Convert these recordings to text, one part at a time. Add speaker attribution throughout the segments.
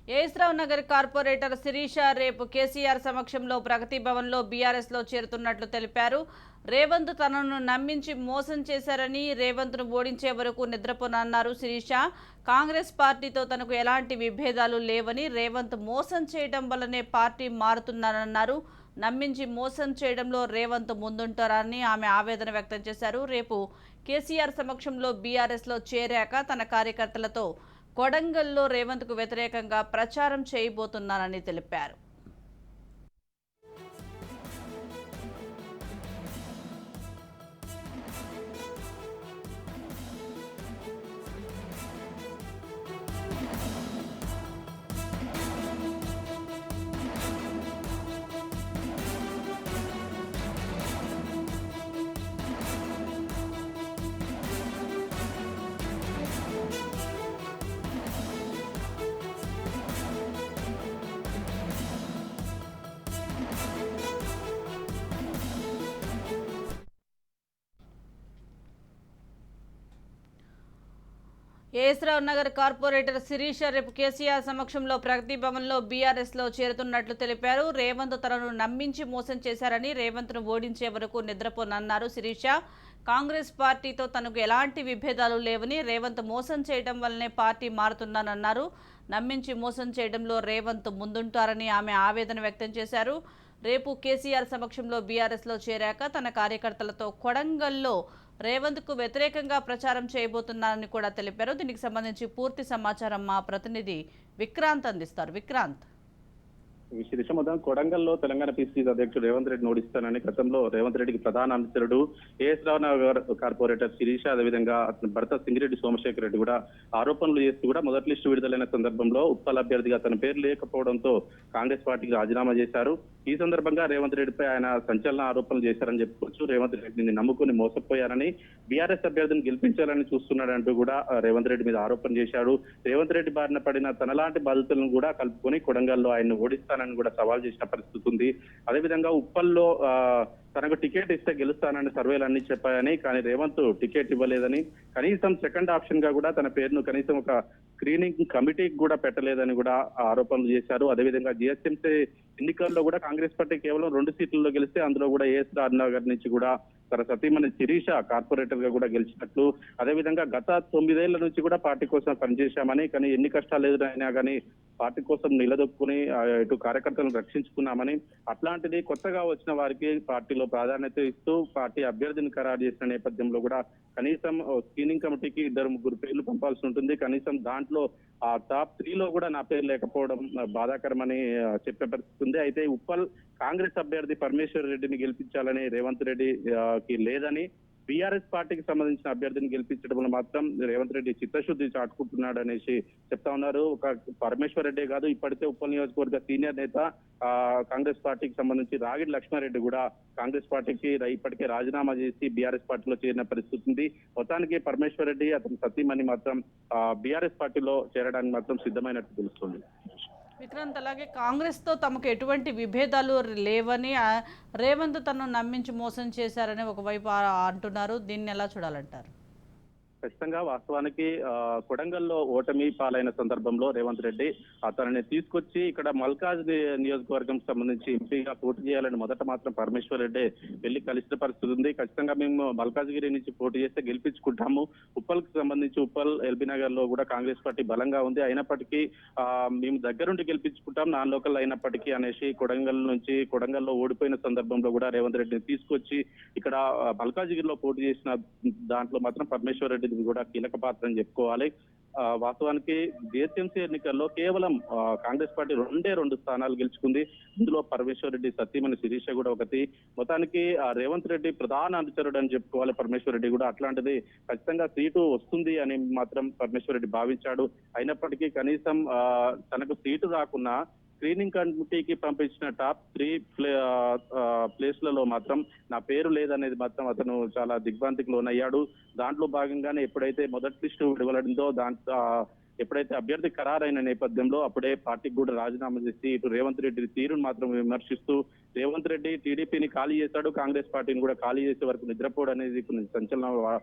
Speaker 1: ఏస్రావ్ Nagar corporator Sirisha రేపు కేసీఆర్ సమక్షంలో ప్రగతి భవన్లో బీఆర్ఎస్లో చేరుతున్నట్లు తెలిపారు. రేవంత్ తనను నమ్మించి మోసం చేశారని, రేవంత్ను ఓడించే వరకు నిద్రపోనన్నారు శిరీష. కాంగ్రెస్ పార్టీతో తనకు ఎలాంటి విభేదాలు లేవని, రేవంత్ మోసం చేయడం వల్లనే పార్టీ మారుతున్నానన్నారు. నమ్మించి మోసం చేయడంలో రేవంత్ ముందుంటారని ఆమె ఆవేదన వ్యక్తం చేశారు. రేపు కేసీఆర్ సమక్షంలో బీఆర్ఎస్లో చేరాక తన కార్యకర్తలతో కొడంగల్లో రేవంత్కు వ్యతిరేకంగా ప్రచారం చేయబోతున్నానని తెలిపారు. ఏస్రావ్ నగర్ కార్పొరేటర్ శిరీష రేపు కేసీఆర్ సమక్షంలో ప్రగతి భవన్లో బీఆర్ఎస్లో చేరుతున్నట్లు తెలిపారు. రేవంత్ తనను నమ్మించి మోసం చేశారని, రేవంత్ను ఓడించే వరకు నిద్రపోనన్నారు శిరీష. కాంగ్రెస్ పార్టీతో తనకు ఎలాంటి విభేదాలు లేవని, రేవంత్ మోసం చేయడం వల్లనే పార్టీ మారుతున్నానన్నారు. నమ్మించి మోసం చేయడంలో రేవంత్ ముందుంటారని ఆమె ఆవేదన వ్యక్తం చేశారు. రేపు కేసీఆర్ సమక్షంలో బీఆర్ఎస్లో చేరాక తన కార్యకర్తలతో కొడంగల్లో రేవంత్కు వ్యతిరేకంగా ప్రచారం చేయబోతున్నారని కూడా తెలిపారు. దీనికి సంబంధించి పూర్తి సమాచారం మా ప్రతినిధి విక్రాంత్ అందిస్తారు. విక్రాంత్.
Speaker 2: శిరీష మొత్తం కొడంగల్లో తెలంగాణ పిసిసి అధ్యక్షుడు రేవంత్ రెడ్డి ఓడిస్తానని గతంలో రేవంత్ రెడ్డికి ప్రధాన అనుచరుడు ఏస్రావ్ నగర్ కార్పొరేటర్ శిరీష, అదేవిధంగా అతని భర్త సింగిరెడ్డి సోమశేఖర్ రెడ్డి కూడా ఆరోపణలు చేస్తూ కూడా మొదటి లిస్టు విడుదలైన సందర్భంలో ఉప్పల్ అభ్యర్థిగా తన పేరు లేకపోవడంతో కాంగ్రెస్ పార్టీకి రాజీనామా చేశారు. ఈ సందర్భంగా రేవంత్ రెడ్డిపై ఆయన సంచలన ఆరోపణలు చేశారని చెప్పుకోవచ్చు. రేవంత్ రెడ్డిని నమ్ముకుని మోసపోయారని, బీఆర్ఎస్ అభ్యర్థిని గెలిపించాలని చూస్తున్నాడంటూ కూడా రేవంత్ రెడ్డి మీద ఆరోపణ చేశాడు. రేవంత్ రెడ్డి బారిన పడిన తనలాంటి బాధితులను కూడా కలుపుకొని కొడంగల్లో ఆయన ఓడిస్తానని కూడా సవాల్ చేసిన పరిస్థితి ఉంది. అదేవిధంగా ఉప్పల్లో తనకు టికెట్ ఇస్తే గెలుస్తానని సర్వేలు అన్ని చెప్పాయని, కానీ రేవంత్ టికెట్ ఇవ్వలేదని, కనీసం సెకండ్ ఆప్షన్ గా కూడా తన పేరును కనీసం ఒక స్క్రీనింగ్ కమిటీకి కూడా పెట్టలేదని కూడా ఆరోపణలు చేశారు. అదేవిధంగా జిహెచ్ఎంసీ ఎన్నికల్లో కూడా కాంగ్రెస్ పార్టీ కేవలం 2 సీట్లలో గెలిస్తే అందులో కూడా ఏఎస్ఆర్ నగర్ నుంచి కూడా తన సతీమణి శిరీష కార్పొరేటర్ గా కూడా గెలిచినట్లు, అదేవిధంగా గత 9 ఏళ్ల నుంచి కూడా పార్టీ కోసం పనిచేశామని, కానీ ఎన్ని కష్టాలు ఎదురైనా కానీ పార్టీ కోసం నిలదొక్కుని ఇటు కార్యకర్తలను రక్షించుకున్నామని, అట్లాంటిది కొత్తగా వచ్చిన వారికి పార్టీలో ప్రాధాన్యత ఇస్తూ పార్టీ అభ్యర్థిని ఖరారు చేసిన నేపథ్యంలో కూడా కనీసం స్క్రీనింగ్ కమిటీకి 2-3 పేర్లు పంపాల్సి ఉంటుంది. కనీసం దాంట్లో ఆ టాప్ 3లో కూడా నా పేరు లేకపోవడం బాధాకరమని చెప్పే పరిస్థితి ఉంది. అయితే ఉప్పల్ కాంగ్రెస్ అభ్యర్థి పరమేశ్వర్ రెడ్డిని గెలిపించాలని రేవంత్ రెడ్డి కి లేదని, బీఆర్ఎస్ పార్టీకి సంబంధించిన అభ్యర్థిని గెలిపించడంలో మాత్రం రేవంత్ రెడ్డి చిత్తశుద్ధి చాటుకుంటున్నాడు అనేసి చెప్తా ఉన్నారు. ఒక పరమేశ్వర్ రెడ్డి కాదు, ఇప్పటికే ఉప్పల్ నియోజకవర్గ సీనియర్ నేత కాంగ్రెస్ పార్టీకి సంబంధించి రాగిడి లక్ష్మారెడ్డి కూడా కాంగ్రెస్ పార్టీకి ఇప్పటికే రాజీనామా చేసి బీఆర్ఎస్ పార్టీలో చేరిన పరిస్థితి ఉంది. మొత్తానికి పరమేశ్వర్ రెడ్డి అతని సతీమణి మాత్రం బీఆర్ఎస్ పార్టీలో చేరడానికి మాత్రం సిద్ధమైనట్టు తెలుస్తుంది.
Speaker 1: విక్రాంత్, అలాగే కాంగ్రెస్తో తమకు ఎటువంటి విభేదాలు లేవని, రేవంత్ తనను నమ్మించి మోసం చేశారని ఒకవైపు అంటున్నారు. దీన్ని ఎలా చూడాలంటారు?
Speaker 2: ఖచ్చితంగా వాస్తవానికి కొడంగల్లో ఓటమి పాలైన సందర్భంలో రేవంత్ రెడ్డి తనని తీసుకొచ్చి ఇక్కడ మల్కాజ్ నియోజకవర్గం సంబంధించి ఎంపీగా పోటీ చేయాలని మొదట మాత్రం పరమేశ్వర్ రెడ్డి వెళ్లి కలిసిన పరిస్థితి ఉంది. ఖచ్చితంగా మేము మల్కాజ్గిరి నుంచి పోటీ చేస్తే గెలిపించుకుంటాము, ఉప్పల్కి సంబంధించి ఉప్పల్ ఎల్బీ నగర్ లో కూడా కాంగ్రెస్ పార్టీ బలంగా ఉంది, అయినప్పటికీ మేము దగ్గరుండి గెలిపించుకుంటాం నాన్ లోకల్ అయినప్పటికీ అనేసి కొడంగల్లో ఓడిపోయిన సందర్భంలో కూడా రేవంత్ రెడ్డిని తీసుకొచ్చి ఇక్కడ మల్కాజ్గిరిలో పోటీ చేసిన దాంట్లో మాత్రం పరమేశ్వర్ రెడ్డి కూడా కీలక పాత్ర అని చెప్పుకోవాలి. వాస్తవానికి జిహెచ్ఎంసీ ఎన్నికల్లో కేవలం కాంగ్రెస్ పార్టీ 2 స్థానాలు గెలుచుకుంది. ఇందులో పరమేశ్వర్ రెడ్డి సతీమణి శిరీష కూడా ఒకటి. మొత్తానికి రేవంత్ రెడ్డి ప్రధాన అనుచరుడు అని చెప్పుకోవాలి పరమేశ్వర్ రెడ్డి కూడా. అట్లాంటిది ఖచ్చితంగా సీటు వస్తుంది అని మాత్రం పరమేశ్వర్ రెడ్డి భావించాడు. అయినప్పటికీ కనీసం తనకు సీటు రాకున్నా స్క్రీనింగ్ కమిటీకి పంపించిన టాప్ 3 ప్లేస్లలో మాత్రం నా పేరు లేదనేది మాత్రం అతను చాలా దిగ్భ్రాంతికి లోనయ్యాడు. దాంట్లో భాగంగానే ఎప్పుడైతే మొదటి లిస్టు విడుదలడిందో ఎప్పుడైతే అభ్యర్థి ఖరారైన నేపథ్యంలో అప్పుడే పార్టీకి కూడా రాజీనామా చేసి ఇటు రేవంత్ రెడ్డి తీరును మాత్రం విమర్శిస్తూ రేవంత్ రెడ్డి టీడీపీని ఖాళీ చేశాడు, కాంగ్రెస్ పార్టీని కూడా ఖాళీ చేసే వరకు నిద్రపోవడం అనేది కొన్ని సంచలన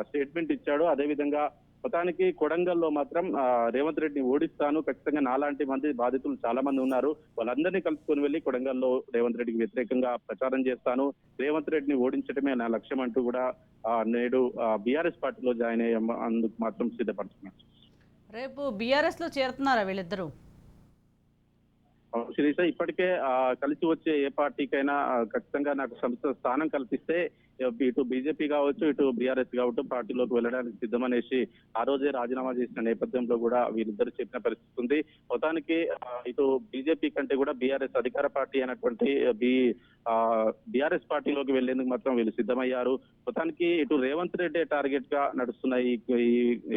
Speaker 2: స్టేట్మెంట్ ఇచ్చాడు. అదేవిధంగా మొత్తానికి కొడంగల్లో మాత్రం రేవంత్ రెడ్డిని ఓడిస్తాను, ఖచ్చితంగా నాలాంటి మంది బాధితులు చాలా మంది ఉన్నారు, వాళ్ళందరినీ కలుపుకొని వెళ్లి కొడంగల్లో రేవంత్ రెడ్డికి వ్యతిరేకంగా ప్రచారం చేస్తాను, రేవంత్ రెడ్డిని ఓడించడమే నా లక్ష్యం అంటూ కూడా నేడు బీఆర్ఎస్ పార్టీలో జాయిన్ అందుకు మాత్రం సిద్ధపడుతున్నారు.
Speaker 1: రేపు బీఆర్ఎస్ లో చేరుతున్నారా వీళ్ళిద్దరూ?
Speaker 2: శిరీష, ఇప్పటికే కలిసి వచ్చే ఏ పార్టీకైనా ఖచ్చితంగా నాకు సంస్థ స్థానం కల్పిస్తే ఇటు బీజేపీ కావచ్చు, ఇటు బీఆర్ఎస్ కావచ్చు పార్టీలోకి వెళ్ళడానికి సిద్ధమనేసి ఆ రోజే రాజీనామా చేసిన నేపథ్యంలో కూడా వీరిద్దరు చెప్పిన పరిస్థితి ఉంది. మొత్తానికి ఇటు బీజేపీ కంటే కూడా బీఆర్ఎస్ అధికార పార్టీ అయినటువంటి బీఆర్ఎస్ పార్టీలోకి వెళ్లేందుకు మాత్రం వీళ్ళు సిద్ధమయ్యారు. మొత్తానికి ఇటు రేవంత్ రెడ్డి టార్గెట్ గా నడుస్తున్న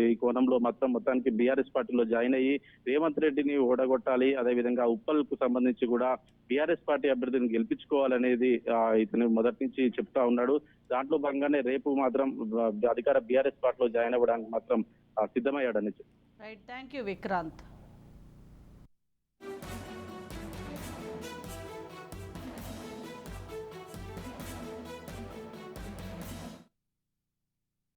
Speaker 2: ఈ కోణంలో మొత్తానికి బీఆర్ఎస్ పార్టీలో జాయిన్ అయ్యి రేవంత్ రెడ్డిని ఓడగొట్టాలి, అదేవిధంగా ఉప్పల్ కు సంబంధించి కూడా బీఆర్ఎస్ పార్టీ అభ్యర్థిని గెలిపించుకోవాలనేది ఇతను మొదటి నుంచి చెప్తా ఉన్నాడు. దాంట్లో భాగంగానే రేపు మాత్రం అధికార బీఆర్ఎస్ పార్టీలో జాయిన్ అవ్వడానికి మాత్రం సిద్ధమయ్యాడని.
Speaker 1: Right, thank you Vikrant.